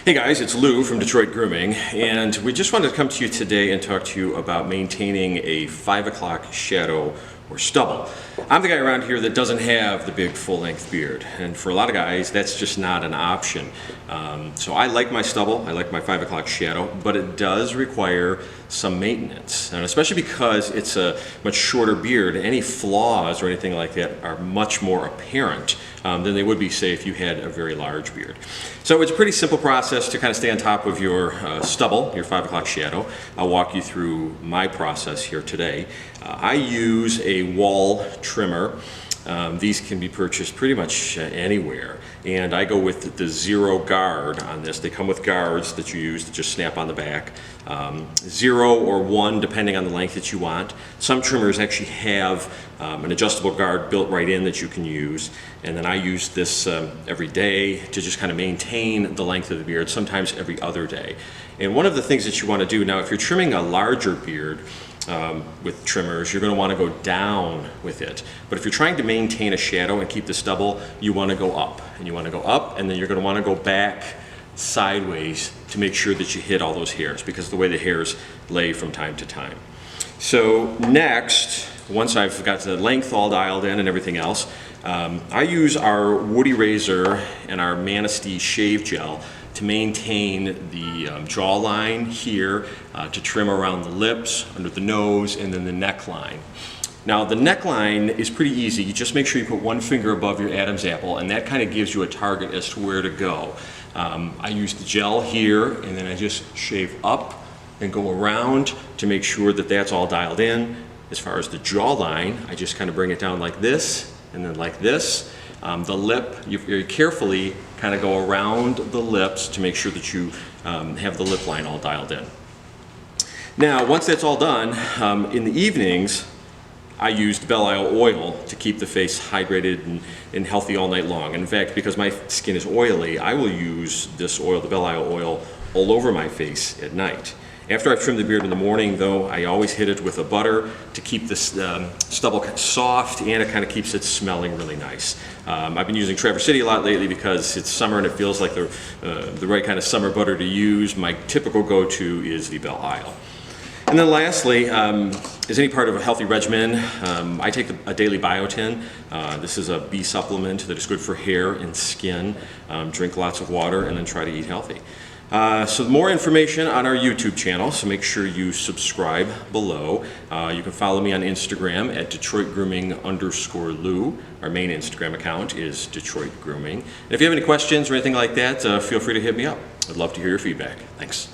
Hey guys, it's Lou from Detroit Grooming, and we just wanted to come to you today and talk to you about maintaining a 5 o'clock shadow or stubble. I'm the guy around here that doesn't have the big full-length beard, and for a lot of guys that's just not an option. So I like my stubble, I like my 5 o'clock shadow, but it does require some maintenance, and especially because it's a much shorter beard, any flaws or anything like that are much more apparent than they would be, say, if you had a very large beard. So it's a pretty simple process to kind of stay on top of your stubble, your 5 o'clock shadow. I'll walk you through my process here today. I use a wall trimmer. These can be purchased pretty much anywhere, and I go with the zero guard on this. They come with guards that you use to just snap on the back. 0 or 1 depending on the length that you want. Some trimmers actually have an adjustable guard built right in that you can use, and then I use this every day to just kind of maintain the length of the beard, sometimes every other day. And one of the things that you want to do now, if you're trimming a larger beard, with trimmers, you're going to want to go down with it. But if you're trying to maintain a shadow and keep the stubble, you want to go up. And you want to go up, and then you're going to want to go back sideways to make sure that you hit all those hairs, because of the way the hairs lay from time to time. So next, once I've got the length all dialed in and everything else, I use our Woody razor and our Manistee shave gel to maintain the jawline here, to trim around the lips, under the nose, and then the neckline. Now the neckline is pretty easy. You just make sure you put one finger above your Adam's apple, and that kind of gives you a target as to where to go. I use the gel here, and then I just shave up and go around to make sure that that's all dialed in. As far as the jawline, I just kind of bring it down like this, and then like this. The lip, you very carefully kind of go around the lips to make sure that you have the lip line all dialed in. Now, once that's all done, in the evenings, I used bell oil to keep the face hydrated and healthy all night long. And in fact, because my skin is oily, I will use this oil, the bell oil, all over my face at night. After I've trimmed the beard in the morning, though, I always hit it with a butter to keep this stubble soft, and it kind of keeps it smelling really nice. I've been using Traverse City a lot lately because it's summer and it feels like the right kind of summer butter to use. My typical go-to is the Belle Isle. And then lastly, as any part of a healthy regimen, I take a daily Biotin. This is a B supplement that is good for hair and skin. Drink lots of water and then try to eat healthy. So more information on our YouTube channel, so make sure you subscribe below. You can follow me on Instagram at DetroitGrooming_Lou. Our main Instagram account is Detroit Grooming. And if you have any questions or anything like that, feel free to hit me up. I'd love to hear your feedback. Thanks.